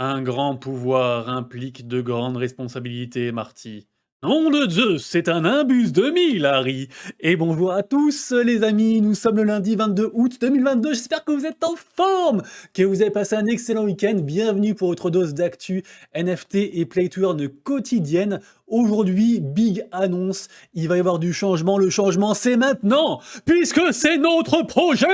Un grand pouvoir implique de grandes responsabilités, Marty. Nom de Zeus, c'est un imbus 2000, Harry. Et bonjour à tous, les amis. Nous sommes le lundi 22 août 2022. J'espère que vous êtes en forme, que vous avez passé un excellent week-end. Bienvenue pour votre dose d'actu NFT et Play to Earn quotidienne. Aujourd'hui, big annonce. Il va y avoir du changement. Le changement, c'est maintenant, puisque c'est notre projet.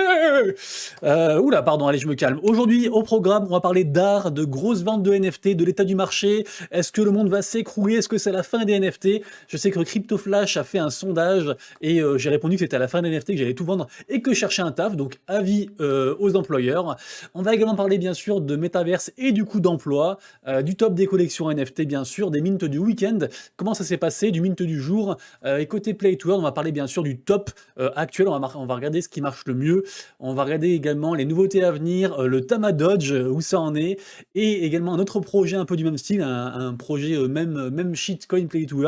Oula, pardon, allez, je me calme. Aujourd'hui, au programme, on va parler d'art, de grosses ventes de NFT, de l'état du marché. Est-ce que le monde va s'écrouler? Est-ce que c'est la fin des NFT? Je sais que Crypto Flash a fait un sondage et j'ai répondu que c'était à la fin des NFT, que j'allais tout vendre et que je cherchais un taf. Donc, avis aux employeurs. On va également parler, bien sûr, de Metaverse et du coût d'emploi, du top des collections NFT, bien sûr, des mints du week-end, comment ça s'est passé, du mint du jour. Et côté Play to Earn, on va parler, bien sûr, du top actuel. On va regarder ce qui marche le mieux. On va regarder également les nouveautés à venir, le Tamadodge, où ça en est, et également un autre projet un peu du même style, un projet même shitcoin play to earn.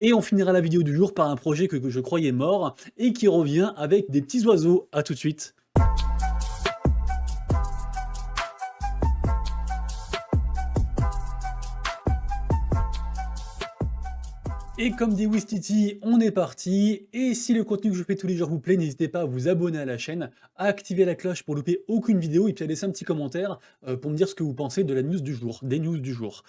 Et on finira la vidéo du jour par un projet que je croyais mort et qui revient avec des petits oiseaux. À tout de suite. Et comme dit Wistiti, on est parti. Et si le contenu que je fais tous les jours vous plaît, n'hésitez pas à vous abonner à la chaîne, à activer la cloche pour louper aucune vidéo et puis à laisser un petit commentaire pour me dire ce que vous pensez de la news du jour, des news du jour.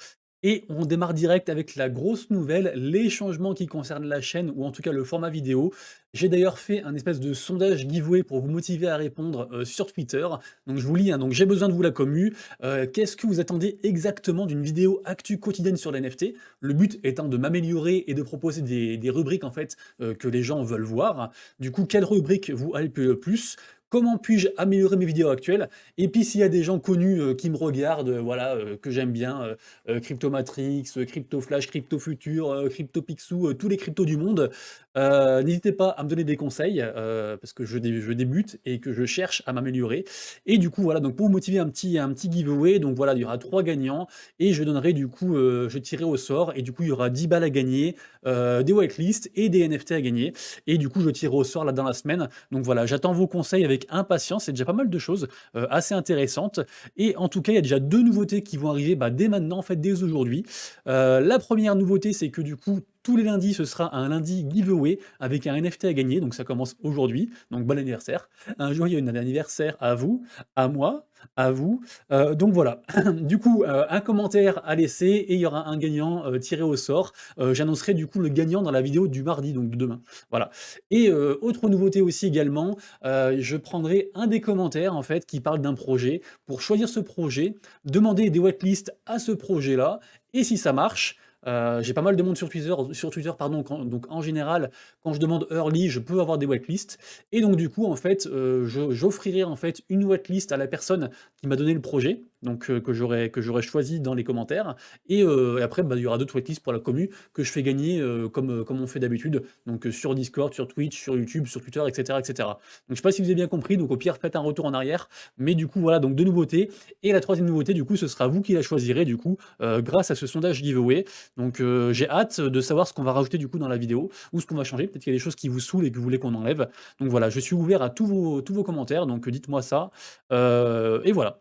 Et on démarre direct avec la grosse nouvelle, les changements qui concernent la chaîne, ou en tout cas le format vidéo. J'ai d'ailleurs fait un espèce de sondage giveaway pour vous motiver à répondre sur Twitter. Donc je vous lis, hein, donc j'ai besoin de vous la commu. Qu'est-ce que vous attendez exactement d'une vidéo actu quotidienne sur l'NFT? Le but étant de m'améliorer et de proposer des rubriques en fait que les gens veulent voir. Du coup, quelle rubrique vous hype le plus? Comment puis-je améliorer mes vidéos actuelles? Et puis s'il y a des gens connus qui me regardent, voilà, que j'aime bien, Cryptomatrix, CryptoFlash, CryptoFuture, CryptoPixou, tous les cryptos du monde, n'hésitez pas à me donner des conseils, parce que je débute et que je cherche à m'améliorer. Et du coup, voilà, donc pour vous motiver un petit giveaway, donc voilà, il y aura 3 gagnants et je donnerai du coup, je tirerai au sort et du coup, il y aura 10 balles à gagner, des whitelists et des NFT à gagner. Et du coup, je tirerai au sort là dans la semaine. Donc voilà, j'attends vos conseils avec impatience. C'est déjà pas mal de choses assez intéressantes. Et en tout cas, il y a déjà 2 nouveautés qui vont arriver dès maintenant, en fait, dès aujourd'hui. La première nouveauté, c'est que du coup, tous les lundis, ce sera un lundi giveaway avec un NFT à gagner. Donc ça commence aujourd'hui. Donc bon anniversaire. Un joyeux anniversaire à vous, à moi, à vous. Donc voilà. Du coup, un commentaire à laisser et il y aura un gagnant tiré au sort. J'annoncerai du coup le gagnant dans la vidéo du mardi, donc de demain. Voilà. Et autre nouveauté aussi également, je prendrai un des commentaires en fait qui parle d'un projet. Pour choisir ce projet, demander des whitelists à ce projet-là, et si ça marche, j'ai pas mal de monde sur Twitter pardon, donc en général, quand je demande early, je peux avoir des whitelists. Et donc du coup, en fait, j'offrirai en fait une whitelist à la personne qui m'a donné le projet, donc que j'aurais choisi dans les commentaires. Et après, il y aura d'autres whitelists pour la commu que je fais gagner comme on fait d'habitude, donc sur Discord, sur Twitch, sur YouTube, sur Twitter, etc., etc. Donc je sais pas si vous avez bien compris, donc au pire, faites un retour en arrière. Mais du coup, voilà, donc 2 nouveautés. Et la troisième nouveauté, du coup, ce sera vous qui la choisirez, du coup, grâce à ce sondage giveaway. Donc j'ai hâte de savoir ce qu'on va rajouter du coup dans la vidéo ou ce qu'on va changer. Peut-être qu'il y a des choses qui vous saoulent et que vous voulez qu'on enlève. Donc voilà, je suis ouvert à tous vos commentaires, donc dites-moi ça. Et voilà.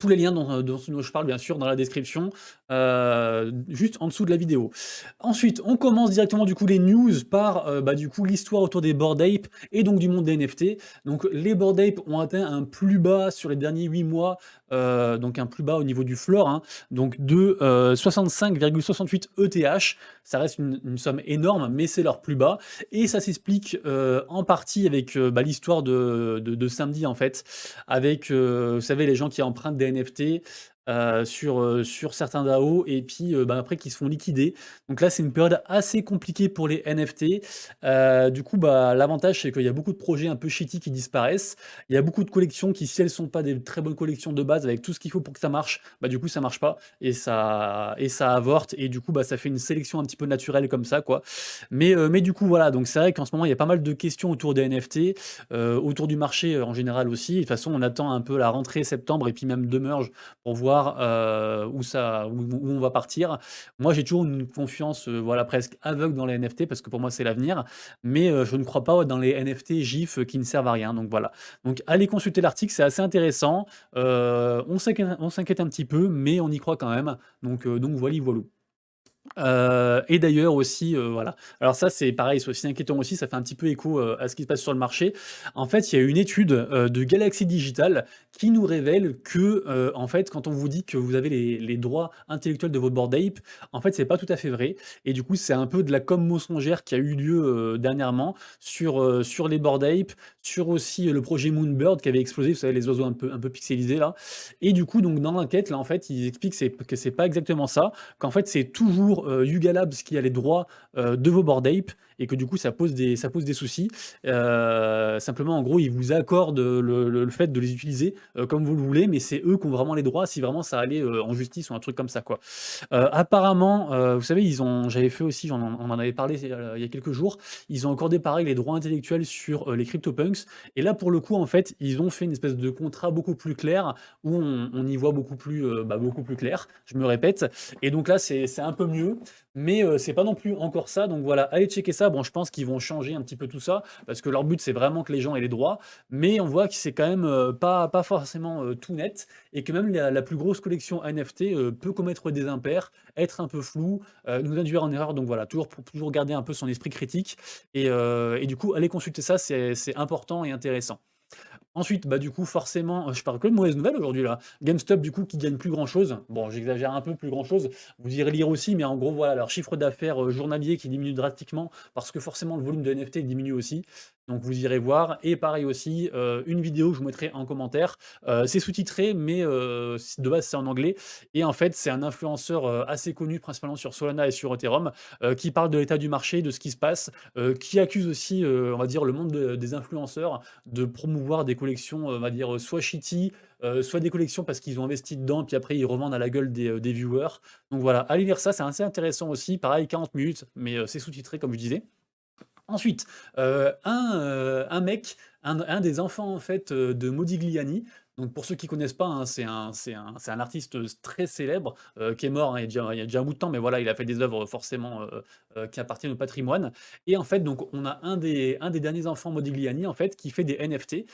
Tous les liens dont je parle, bien sûr, dans la description, juste en dessous de la vidéo. Ensuite, on commence directement, du coup, les news par, du coup, l'histoire autour des Bored Ape et donc du monde des NFT. Donc, les Bored Ape ont atteint un plus bas sur les derniers 8 mois, donc un plus bas au niveau du floor, hein, donc de 65,68 ETH. Ça reste une somme énorme, mais c'est leur plus bas. Et ça s'explique en partie avec l'histoire de samedi, en fait, avec, vous savez, les gens qui empruntent des NFT sur certains DAO et puis après qui se font liquider. Donc là, c'est une période assez compliquée pour les NFT. Du coup, l'avantage, c'est qu'il y a beaucoup de projets un peu shitty qui disparaissent. Il y a beaucoup de collections qui, si elles sont pas des très bonnes collections de base avec tout ce qu'il faut pour que ça marche, du coup, ça marche pas et ça avorte et du coup, ça fait une sélection un petit peu naturelle comme ça, quoi. Mais du coup, voilà, donc c'est vrai qu'en ce moment, il y a pas mal de questions autour des NFT, autour du marché en général aussi. De toute façon, on attend un peu la rentrée septembre et puis même de merge pour voir voir, où on va partir. Moi, j'ai toujours une confiance, voilà, presque aveugle dans les NFT parce que pour moi, c'est l'avenir, mais je ne crois pas dans les NFT GIF qui ne servent à rien, donc voilà. Donc allez consulter l'article, c'est assez intéressant. On s'inquiète un petit peu, mais on y croit quand même, donc voilà, voilou. Et d'ailleurs aussi, voilà. Alors ça, c'est pareil, c'est aussi inquiétant aussi, ça fait un petit peu écho, à ce qui se passe sur le marché. En fait, il y a une étude, de Galaxy Digital qui nous révèle que, en fait, quand on vous dit que vous avez les droits intellectuels de votre Bored Ape, en fait, c'est pas tout à fait vrai et du coup, c'est un peu de la com mensongère qui a eu lieu, dernièrement sur les Bored Ape, sur aussi, le projet Moonbird qui avait explosé, vous savez, les oiseaux un peu pixelisés là et du coup, donc dans l'enquête, là, en fait, ils expliquent que c'est pas exactement ça, qu'en fait, c'est toujours, Yuga Labs qui a les droits, de vos Bored Ape et que du coup, ça pose des soucis. Simplement, en gros, ils vous accordent, le fait de les utiliser, comme vous le voulez, mais c'est eux qui ont vraiment les droits si vraiment ça allait, en justice ou un truc comme ça, quoi. Apparemment, vous savez, j'avais fait aussi, on en avait parlé, il y a quelques jours, ils ont accordé pareil les droits intellectuels sur, les CryptoPunks et là, pour le coup, en fait, ils ont fait une espèce de contrat beaucoup plus clair où on y voit beaucoup plus clair, je me répète et donc là, c'est un peu mieux, mais c'est pas non plus encore ça, donc voilà, allez checker ça. Bon, je pense qu'ils vont changer un petit peu tout ça, parce que leur but, c'est vraiment que les gens aient les droits, mais on voit que c'est quand même pas forcément tout net, et que même la plus grosse collection NFT peut commettre des impairs, être un peu flou, nous induire en erreur, donc voilà, toujours garder un peu son esprit critique, et du coup, allez consulter ça, c'est important et intéressant. Ensuite, bah, du coup, forcément, je parle que de mauvaises nouvelles aujourd'hui là. GameStop, du coup, qui gagne plus grand-chose. Bon, j'exagère un peu, plus grand-chose. Vous irez lire aussi, mais en gros, voilà, leur chiffre d'affaires journalier qui diminue drastiquement parce que forcément le volume de NFT diminue aussi. Donc vous irez voir. Et pareil aussi, une vidéo que je vous mettrai en commentaire. C'est sous-titré, mais de base c'est en anglais. Et en fait, c'est un influenceur assez connu, principalement sur Solana et sur Ethereum, qui parle de l'état du marché, de ce qui se passe, qui accuse aussi, on va dire, le monde des influenceurs de promouvoir des collections, on va dire, soit shitty, soit des collections parce qu'ils ont investi dedans, puis après ils revendent à la gueule des viewers. Donc voilà, allez lire ça, c'est assez intéressant aussi. Pareil, 40 minutes, mais c'est sous-titré comme je disais. Ensuite, un mec, un des enfants en fait, de Modigliani, donc pour ceux qui connaissent pas, hein, c'est un artiste, très célèbre, qui est mort, hein, il y a déjà un bout de temps, mais voilà, il a fait des œuvres forcément, qui appartiennent au patrimoine et en fait, donc on a un des derniers enfants Modigliani en fait, qui fait des NFT,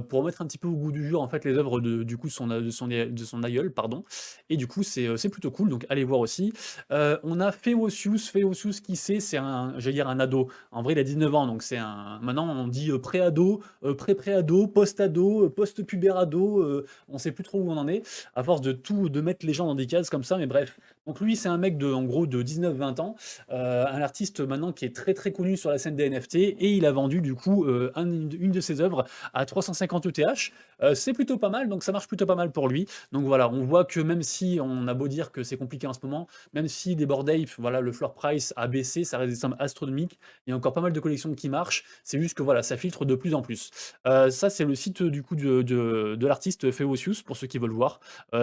pour remettre un petit peu au goût du jour en fait les œuvres de du coup de son aïeul, pardon et du coup c'est plutôt cool, donc allez voir aussi. On a Feocius, qui c'est un, j'allais dire un ado, en vrai, il a 19 ans, donc c'est un. Maintenant, on dit pré-ado, pré-pré-ado, post-ado, post-pubère ado, on sait plus trop où on en est, à force de mettre les gens dans des cases comme ça, mais bref. Donc lui, c'est un mec en gros, de 19-20 ans, un artiste maintenant qui est très très connu sur la scène des NFT, et il a vendu du coup une de ses œuvres à 350 ETH. C'est plutôt pas mal, donc ça marche plutôt pas mal pour lui. Donc voilà, on voit que même si on a beau dire que c'est compliqué en ce moment, même si des Bored Ape, voilà, le floor price a baissé, ça reste des sommes astronomiques. Il y a encore pas mal de collections qui marchent. C'est juste que voilà, ça filtre de plus en plus. Ça, c'est le site du coup de l'artiste Feocius, pour ceux qui veulent voir.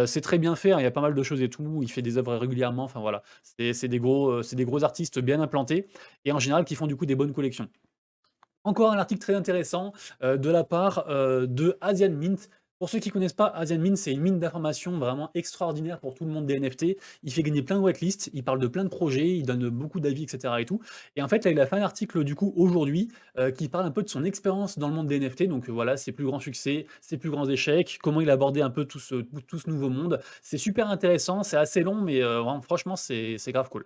C'est très bien fait, hein, il y a pas mal de choses et tout. Il fait des œuvres régulièrement. Enfin voilà, c'est des gros artistes bien implantés et en général qui font du coup des bonnes collections. Encore un article très intéressant de la part de Asian Mint. Pour ceux qui ne connaissent pas, Asian Mint, c'est une mine d'informations vraiment extraordinaire pour tout le monde des NFT. Il fait gagner plein de whitelists, il parle de plein de projets, il donne beaucoup d'avis, etc. et tout. Et en fait, là, il a fait un article du coup aujourd'hui qui parle un peu de son expérience dans le monde des NFT. Donc voilà, ses plus grands succès, ses plus grands échecs, comment il a abordé un peu tout ce nouveau monde. C'est super intéressant, c'est assez long, mais vraiment, franchement, c'est grave cool.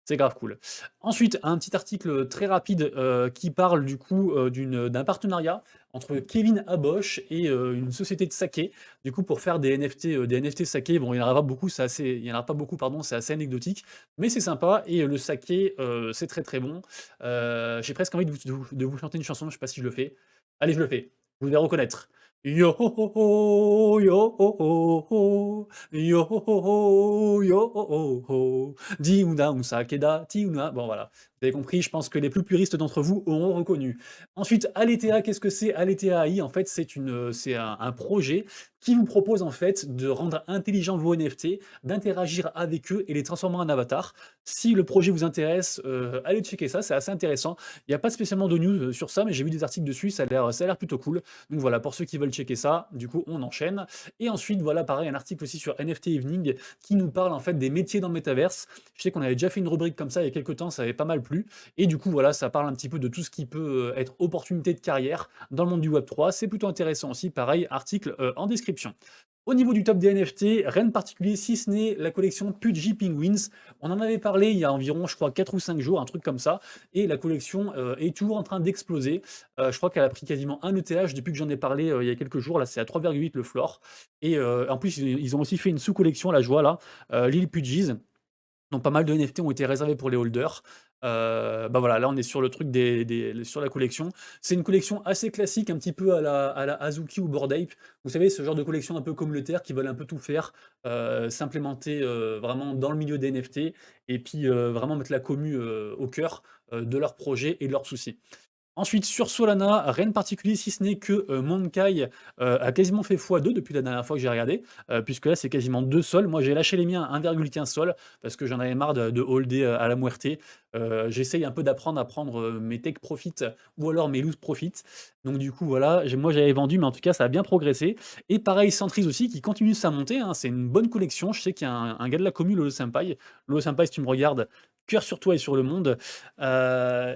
C'est grave cool. Ensuite, un petit article très rapide qui parle du coup d'un partenariat entre Kevin Abosch et une société de saké. Du coup, pour faire des NFT saké, bon, il n'y en aura pas beaucoup, il y en aura pas beaucoup, pardon, c'est assez anecdotique, mais c'est sympa et le saké, c'est très très bon. J'ai presque envie de vous chanter une chanson, je sais pas si je le fais. Allez, je le fais. Vous devez reconnaître. Yo ho ho ho, yo ho ho ho, yo ho ho ho, yo ho ho ho. Diuna Unsakeda, Tiuna. Bon, voilà. Vous avez compris, je pense que les plus puristes d'entre vous auront reconnu. Ensuite, Aletheia, qu'est-ce que c'est? Aletheia AI, en fait, c'est un projet qui vous propose en fait de rendre intelligents vos NFT, d'interagir avec eux et les transformer en avatar. Si le projet vous intéresse, allez checker ça, c'est assez intéressant. Il n'y a pas spécialement de news sur ça, mais j'ai vu des articles dessus, ça a l'air plutôt cool. Donc voilà, pour ceux qui veulent checker ça, du coup, on enchaîne. Et ensuite, voilà, pareil, un article aussi sur NFT Evening qui nous parle en fait des métiers dans le métaverse. Je sais qu'on avait déjà fait une rubrique comme ça il y a quelques temps, ça avait pas mal plu. Et du coup, voilà, ça parle un petit peu de tout ce qui peut être opportunité de carrière dans le monde du Web3. C'est plutôt intéressant aussi, pareil, article en description. Au niveau du top des NFT, rien de particulier si ce n'est la collection Pudgy Penguins. On en avait parlé il y a environ, je crois, 4 ou 5 jours, un truc comme ça. Et la collection est toujours en train d'exploser. Je crois qu'elle a pris quasiment un ETH depuis que j'en ai parlé il y a quelques jours. Là, c'est à 3,8 le floor. Et en plus, ils ont aussi fait une sous-collection, là, je vois là, Lil Pudgies. Donc pas mal de NFT ont été réservés pour les holders. Bah voilà, là on est sur le truc sur la collection. C'est une collection assez classique, un petit peu à la Azuki ou Bored Ape. Vous savez, ce genre de collection un peu communautaire qui veulent un peu tout faire, s'implémenter vraiment dans le milieu des NFT et puis vraiment mettre la commu au cœur de leurs projets et de leurs soucis. Ensuite, sur Solana, rien de particulier si ce n'est que Monkai a quasiment fait x2 depuis la dernière fois que j'ai regardé, puisque là c'est quasiment 2 sols. Moi j'ai lâché les miens à 1,15 sol parce que j'en avais marre de holder à la muerte. J'essaye un peu d'apprendre à prendre mes take profit ou alors mes lose profit. Donc du coup voilà, moi j'avais vendu, mais en tout cas ça a bien progressé. Et pareil, Centrise aussi qui continue sa montée, hein, c'est une bonne collection. Je sais qu'il y a un gars de la commu, Lolo Senpai. Lolo Senpai, si tu me regardes, cœur sur toi et sur le monde.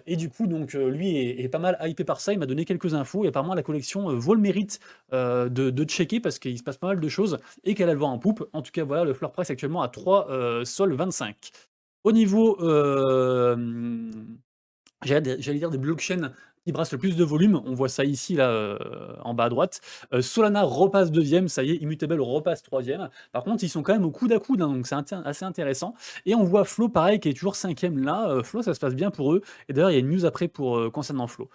Et du coup, donc, lui est pas mal hypé par ça. Il m'a donné quelques infos et apparemment la collection vaut le mérite de checker parce qu'il se passe pas mal de choses et qu'elle a le vent en poupe. En tout cas, voilà, le floor price actuellement à 3 sol 25. Au niveau, j'allais dire des blockchains qui brassent le plus de volume. On voit ça ici, là, en bas à droite. Solana repasse deuxième, ça y est, Immutable repasse troisième. Par contre, ils sont quand même au coude à coude, hein, donc c'est assez intéressant. Et on voit Flow, pareil, qui est toujours cinquième là. Flow, ça se passe bien pour eux. Et d'ailleurs, il y a une news après concernant Flow.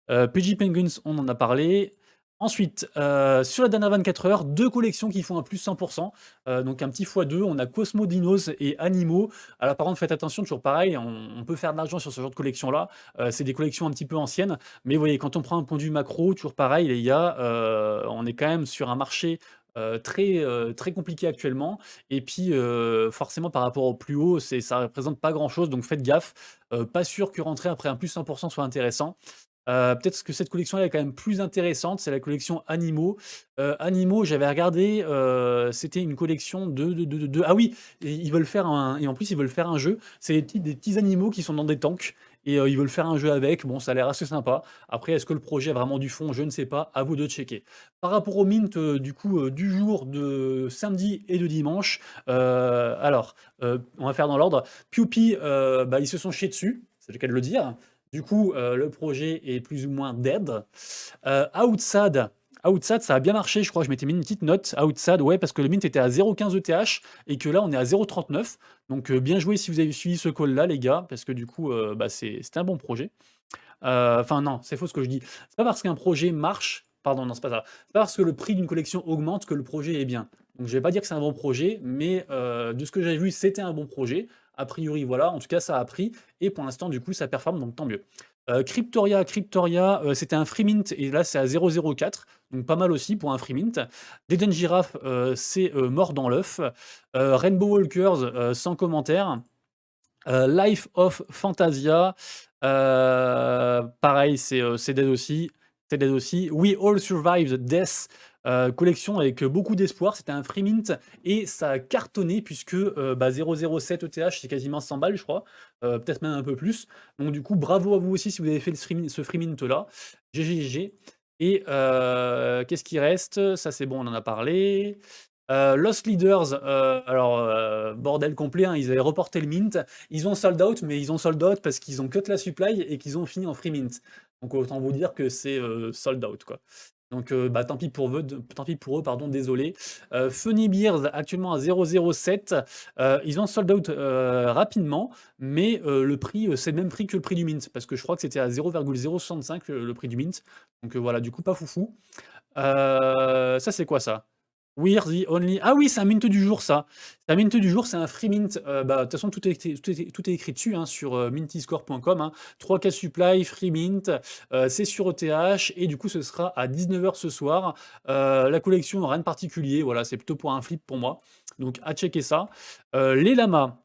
PG Penguins, on en a parlé. Ensuite, sur la dernière 24 heures, 2 collections qui font un plus 100%. Donc un petit x2, on a Cosmo Dinos et Animo. Alors par contre, faites attention, toujours pareil, on peut faire de l'argent sur ce genre de collection-là. C'est des collections un petit peu anciennes, mais vous voyez, quand on prend un point de vue macro, toujours pareil, les gars, on est quand même sur un marché très compliqué actuellement. Et puis, forcément, par rapport au plus haut, ça représente pas grand-chose, donc faites gaffe. Pas sûr que rentrer après un plus 100% soit intéressant. Peut-être que cette collection-là est quand même plus intéressante, c'est la collection Animaux. Animaux, j'avais regardé, c'était une collection ah oui! Et ils veulent faire et en plus, ils veulent faire un jeu. C'est des petits animaux qui sont dans des tanks et ils veulent faire un jeu avec. Bon, ça a l'air assez sympa. Après, est-ce que le projet a vraiment du fond? Je ne sais pas, à vous de checker. Par rapport au mint, du coup, du jour de samedi et de dimanche, alors, on va faire dans l'ordre. Pewpie, bah, ils se sont chiés dessus, c'est le cas de le dire. Du coup, le projet est plus ou moins dead. Outside, ça a bien marché, je crois. Je m'étais mis une petite note. Outside, ouais, parce que le mint était à 0,15 ETH et que là, on est à 0,39. Donc, bien joué si vous avez suivi ce call-là, les gars, parce que du coup, bah, c'était un bon projet. Enfin, non, c'est faux ce que je dis. C'est pas parce qu'un projet marche. Pardon, non, c'est pas ça. C'est pas parce que le prix d'une collection augmente que le projet est bien. Donc, je vais pas dire que c'est un bon projet, mais de ce que j'ai vu, c'était un bon projet. A priori, voilà. En tout cas, ça a pris. Et pour l'instant, du coup, ça performe, donc tant mieux. Cryptoria, c'était un free mint et là c'est à 0,04, donc pas mal aussi pour un free mint. Deden Giraffe, c'est mort dans l'œuf. Rainbow Walkers, sans commentaire. Life of Fantasia, pareil, c'est dead aussi. C'est dead aussi. We All Survived Death, collection avec beaucoup d'espoir. C'était un free mint et ça a cartonné puisque bah, 0,07 ETH, c'est quasiment 100 balles, je crois. Peut-être même un peu plus. Donc, du coup, bravo à vous aussi si vous avez fait ce free mint là. GGG. Et qu'est-ce qui reste? Ça, c'est bon, on en a parlé. Lost Leaders, alors bordel complet, hein, ils avaient reporté le mint. Ils ont sold out, mais ils ont sold out parce qu'ils ont cut la supply et qu'ils ont fini en free mint. Donc autant vous dire que c'est sold out, quoi. Donc bah, tant pis pour eux, pardon, désolé. Funny Beers, actuellement à 0,07. Ils ont sold out rapidement, mais le prix, c'est le même prix que le prix du mint, parce que je crois que c'était à 0,065 le prix du mint. Donc voilà, du coup, pas foufou. Ça, c'est quoi ça? We're the only ah oui, c'est un mint du jour ça. C'est un mint du jour, c'est un free mint, bah, de toute façon tout est écrit dessus, hein, sur, mintyscore.com, hein. 3K supply, free mint, c'est sur ETH et du coup ce sera à 19h ce soir. La collection, rien de particulier, voilà, c'est plutôt pour un flip pour moi, donc à checker ça. Les lamas,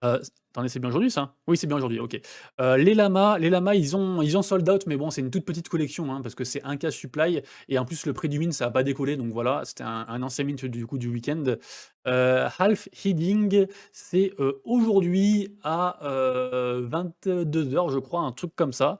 attendez, c'est bien aujourd'hui ça? Oui, c'est bien aujourd'hui, OK. Les lamas, ils ont sold out, mais bon, c'est une toute petite collection, hein, parce que c'est 1K supply et en plus le prix du mint, ça a pas décollé, donc voilà, c'était un ancien mint du coup du week-end. Half Heading, c'est, aujourd'hui à, 22h je crois, un truc comme ça.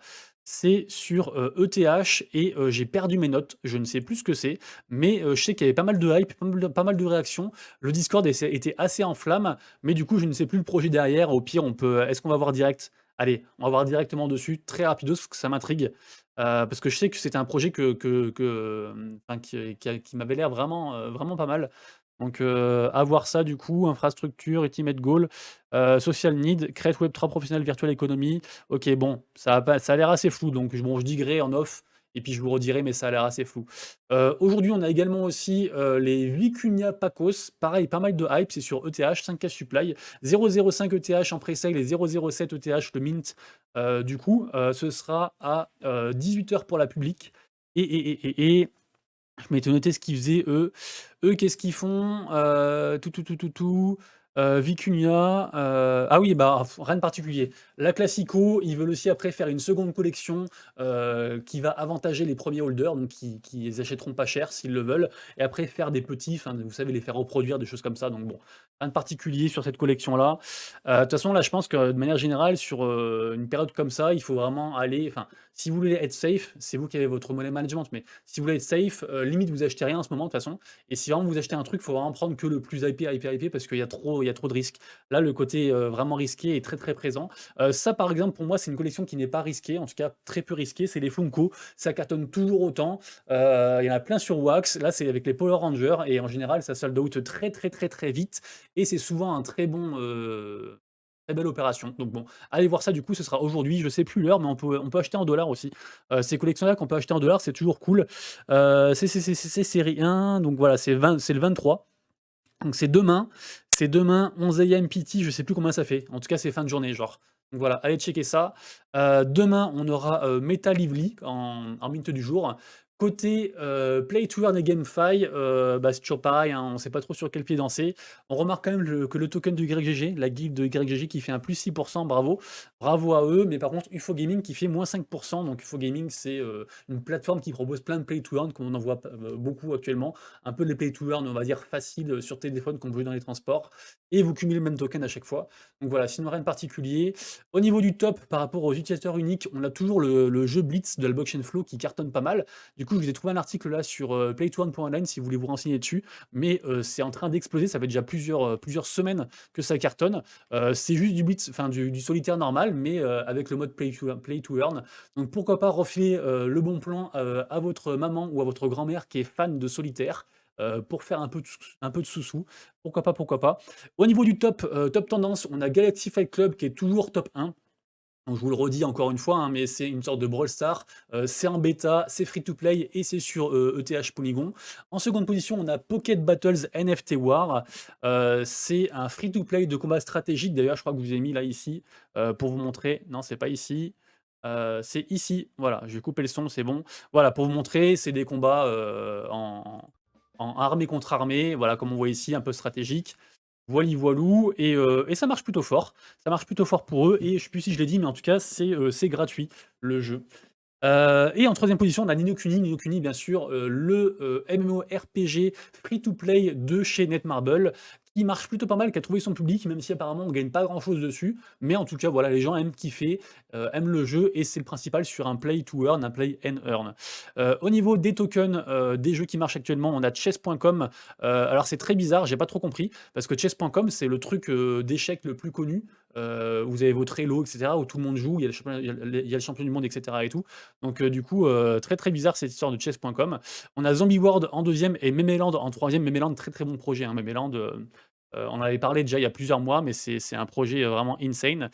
C'est sur, ETH et j'ai perdu mes notes, je ne sais plus ce que c'est, mais je sais qu'il y avait pas mal de hype, pas mal de réactions. Le Discord était assez en flammes, mais du coup, je ne sais plus le projet derrière. Au pire, est-ce qu'on va voir direct? Allez, on va voir directement dessus, très rapidos, parce que ça m'intrigue. Parce que je sais que c'était un projet enfin, qui m'avait l'air vraiment, vraiment pas mal. Donc, à voir ça du coup, infrastructure, ultimate goal, social need, create Web3 professionnel virtual economy. OK, bon, ça a l'air assez flou, donc bon, je dirai en off et puis je vous redirai, mais ça a l'air assez flou. Aujourd'hui, on a également aussi, les Vicuña Pacos, pareil, pas mal de hype, c'est sur ETH, 5K supply, 0,05 ETH en pre-sale et 0,07 ETH le mint. Du coup, ce sera à, 18h pour la publique et je m'étais noté ce qu'ils faisaient eux. Eux, qu'est-ce qu'ils font? Vicuña, ah oui, bah, rien de particulier. La classico, ils veulent aussi après faire une seconde collection, qui va avantager les premiers holders, donc qui les achèteront pas cher s'ils le veulent et après faire des petits, enfin, vous savez, les faire reproduire, des choses comme ça, donc bon, rien de particulier sur cette collection-là. De toute façon, là, je pense que de manière générale, sur, une période comme ça, il faut vraiment aller enfin, si vous voulez être safe, c'est vous qui avez votre money management, mais si vous voulez être safe, limite vous achetez rien en ce moment de toute façon. Et si vraiment vous achetez un truc, il faut vraiment prendre que le plus hypé, hypé, hypé parce qu'il y a trop de risques. Là, le côté vraiment risqué est très très présent. Ça, par exemple, pour moi, c'est une collection qui n'est pas risquée, en tout cas très peu risquée. C'est les Funko. Ça cartonne toujours autant. Il y en a plein sur Wax. Là, c'est avec les Power Rangers et en général, ça sold out très très très très vite. Et c'est souvent un très bon. Très belle opération. Donc bon, allez voir ça du coup, ce sera aujourd'hui, je sais plus l'heure, mais on peut acheter en dollars aussi. Ces collections-là qu'on peut acheter en dollars, c'est toujours cool. C'est série 1, donc voilà, c'est le 23. Donc c'est demain 11 AM PT, je sais plus combien ça fait. En tout cas, c'est fin de journée, genre. Donc voilà, allez checker ça. Demain, on aura Meta Lively en mint du jour. Côté Play to Earn et GameFi, bah, c'est toujours pareil, hein, on ne sait pas trop sur quel pied danser. On remarque quand même que le token de YGG, la guilde de YGG qui fait un plus 6%, bravo. Bravo à eux, mais par contre, UFO Gaming qui fait moins 5%. Donc UFO Gaming, c'est une plateforme qui propose plein de Play to Earn, comme on en voit beaucoup actuellement. Un peu les Play to Earn, on va dire, faciles sur téléphone qu'on peut jouer dans les transports. Et vous cumulez le même token à chaque fois. Donc voilà, sinon rien de particulier. Au niveau du top, par rapport aux utilisateurs uniques, on a toujours le jeu Blitz de la blockchain Flow qui cartonne pas mal. Du coup, je vous ai trouvé un article là sur playtoearn.online si vous voulez vous renseigner dessus. Mais c'est en train d'exploser, ça fait déjà plusieurs semaines que ça cartonne. C'est juste du Blitz, enfin du solitaire normal, mais avec le mode play to earn. Donc pourquoi pas refiler le bon plan à votre maman ou à votre grand-mère qui est fan de solitaire. Pour faire un peu de sous-sous. Pourquoi pas, pourquoi pas. Au niveau du top tendance, on a Galaxy Fight Club qui est toujours top 1. Donc, je vous le redis encore une fois, hein, mais c'est une sorte de Brawl Star. C'est en bêta, c'est free to play et c'est sur ETH Polygon. En seconde position, on a Pocket Battles NFT War. C'est un free to play de combat stratégique. D'ailleurs, je crois que je vous ai mis là ici pour vous montrer. Non, c'est pas ici. C'est ici. Voilà, je vais couper le son, c'est bon. Voilà, pour vous montrer, c'est des combats en armée contre armée. Voilà, comme on voit ici, un peu stratégique. Voili voilou et ça marche plutôt fort. Ça marche plutôt fort pour eux et je sais plus si je l'ai dit, mais en tout cas, c'est gratuit, le jeu. Et en troisième position, on a Ni no Kuni. Ni no Kuni, bien sûr, le MMORPG free to play de chez Netmarble, qui marche plutôt pas mal, qui a trouvé son public, même si apparemment on gagne pas grand-chose dessus. Mais en tout cas, voilà, les gens aiment kiffer, aiment le jeu et c'est le principal sur un play to earn, un play and earn. Au niveau des tokens, des jeux qui marchent actuellement, on a chess.com. Alors c'est très bizarre, j'ai pas trop compris, parce que chess.com, c'est le truc d'échecs le plus connu. Vous avez votre Elo, etc., où tout le monde joue, il y a le champion du monde, etc. et tout. Donc du coup, très très bizarre cette histoire de chess.com. On a Zombie World en deuxième et Memeland en troisième. Memeland, très très bon projet, hein, Memeland. On en avait parlé déjà il y a plusieurs mois, mais c'est un projet vraiment insane.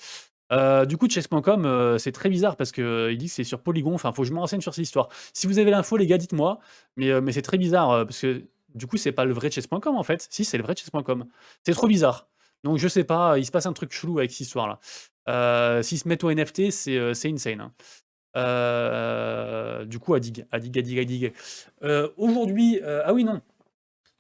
Du coup, chess.com, c'est très bizarre parce qu'il dit que c'est sur Polygon. Enfin, faut que je me renseigne sur cette histoire. Si vous avez l'info, les gars, dites-moi. Mais c'est très bizarre parce que Du coup, c'est pas le vrai chess.com en fait. Si, c'est le vrai chess.com. C'est trop bizarre. Donc je sais pas, il se passe un truc chelou avec cette histoire-là. S'ils se mettent au NFT, c'est insane, hein. Du coup, à dig. Aujourd'hui, ah oui, non,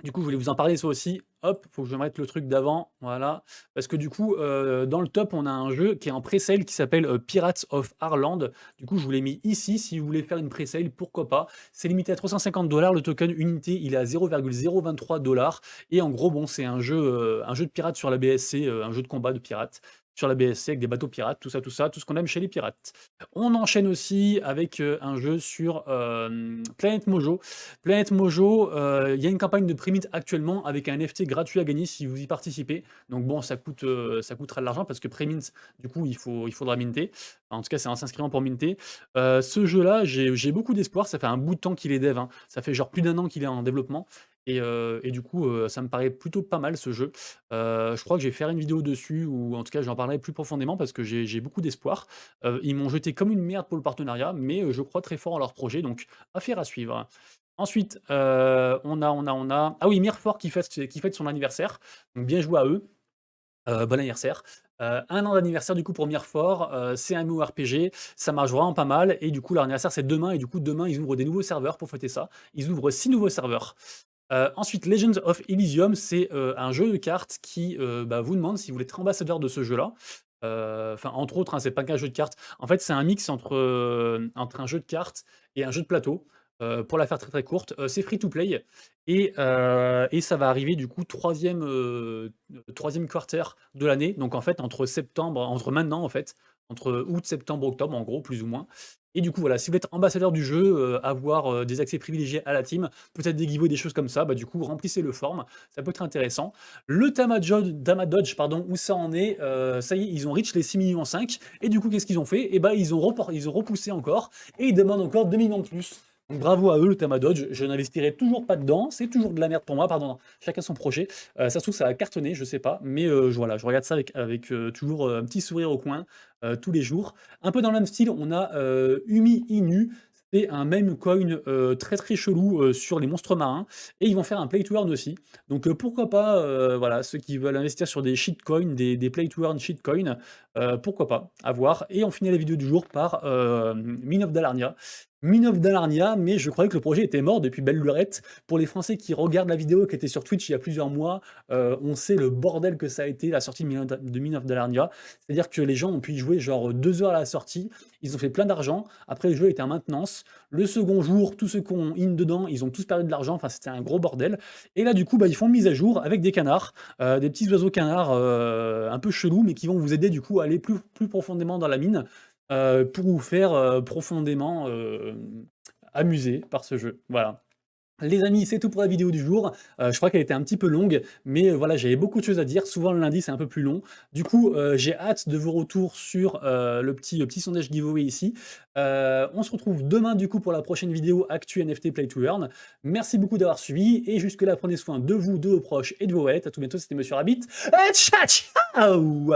du coup, je voulais vous en parler, ça aussi. Hop, faut que je mette le truc d'avant, voilà. Parce que du coup, dans le top, on a un jeu qui est en pré-sale qui s'appelle Pirates of Ireland. Du coup, je vous l'ai mis ici. Si vous voulez faire une pré-sale, pourquoi pas. C'est limité à 350 $. Le token unité, il est à 0,023 $. Et en gros, bon, c'est un jeu de pirates sur la BSC, un jeu de combat de pirates sur la BSC avec des bateaux pirates, tout ce qu'on aime chez les pirates. On enchaîne aussi avec un jeu sur Planet Mojo. Planet Mojo, il y a une campagne de Primint actuellement avec un NFT gratuit à gagner si vous y participez. Donc bon, ça coûtera de l'argent parce que Premint, du coup, il faudra minter. Enfin, en tout cas, c'est en s'inscrivant pour minter. Ce jeu-là, j'ai beaucoup d'espoir. Ça fait un bout de temps qu'il est dev, hein. Ça fait genre plus d'un an qu'il est en développement. Et du coup, ça me paraît plutôt pas mal ce jeu. Je crois que je vais faire une vidéo dessus, ou en tout cas, j'en parlerai plus profondément parce que j'ai beaucoup d'espoir. Ils m'ont jeté comme une merde pour le partenariat, mais je crois très fort en leur projet, donc affaire à suivre. Ensuite, on a ah oui, Mirfort qui fête son anniversaire, donc bien joué à eux, bon anniversaire. 1 an d'anniversaire du coup pour Mirfort, c'est un MMORPG, ça marche vraiment pas mal et du coup leur anniversaire c'est demain et du coup demain ils ouvrent des nouveaux serveurs pour fêter ça. Ils ouvrent 6 nouveaux serveurs. Ensuite Legends of Elysium, c'est, un jeu de cartes qui, vous demande si vous voulez être ambassadeur de ce jeu-là. Enfin entre autres, hein, c'est pas qu'un jeu de cartes. En fait, c'est un mix entre un jeu de cartes et un jeu de plateau. Pour la faire très, très courte, c'est free to play et ça va arriver du coup 3e quarter de l'année. Donc en fait, entre maintenant en fait, entre août, septembre, octobre en gros, plus ou moins. Et du coup voilà, si vous êtes ambassadeur du jeu, avoir, des accès privilégiés à la team, peut-être des giveaways, des choses comme ça, du coup remplissez le form, ça peut être intéressant. Le Tamadodge, pardon, où ça en est, ça y est, ils ont reach les 6,5 millions et du coup qu'est-ce qu'ils ont fait? Et ils ont repoussé encore et ils demandent encore 2 millions de plus. Donc bravo à eux, le Tamadodge. Je n'investirai toujours pas dedans. C'est toujours de la merde pour moi, pardon. Chacun son projet. Ça se trouve, ça a cartonné, je sais pas. Mais voilà, je regarde ça avec toujours un petit sourire au coin tous les jours. Un peu dans le même style, on a Umi Inu. C'est un meme coin très très chelou sur les monstres marins. Et ils vont faire un play to earn aussi. Donc pourquoi pas, voilà, ceux qui veulent investir sur des shitcoins, des play to earn shitcoins, pourquoi pas, à voir. Et on finit la vidéo du jour par Mine of Dalarnia. Mine of Dalarnia, mais je croyais que le projet était mort depuis belle lurette. Pour les Français qui regardent la vidéo qui était sur Twitch il y a plusieurs mois, on sait le bordel que ça a été la sortie de Mine of Dalarnia. C'est-à-dire que les gens ont pu y jouer genre 2 heures à la sortie, ils ont fait plein d'argent, après le jeu était en maintenance. Le second jour, tous ceux qui ont in dedans, ils ont tous perdu de l'argent, enfin c'était un gros bordel. Et là du coup, ils font une mise à jour avec des canards, des petits oiseaux canards un peu chelous, mais qui vont vous aider du coup à aller plus profondément dans la mine pour vous faire profondément amuser par ce jeu. Voilà. Les amis, c'est tout pour la vidéo du jour. Je crois qu'elle était un petit peu longue, mais voilà, j'avais beaucoup de choses à dire. Souvent le lundi, c'est un peu plus long. Du coup, j'ai hâte de vos retours sur le petit sondage giveaway ici. On se retrouve demain du coup pour la prochaine vidéo Actu NFT Play to Earn. Merci beaucoup d'avoir suivi et jusque-là, prenez soin de vous, de vos proches et de vos hêtes. À tout bientôt, c'était Monsieur Rabbit. Ciao, ciao!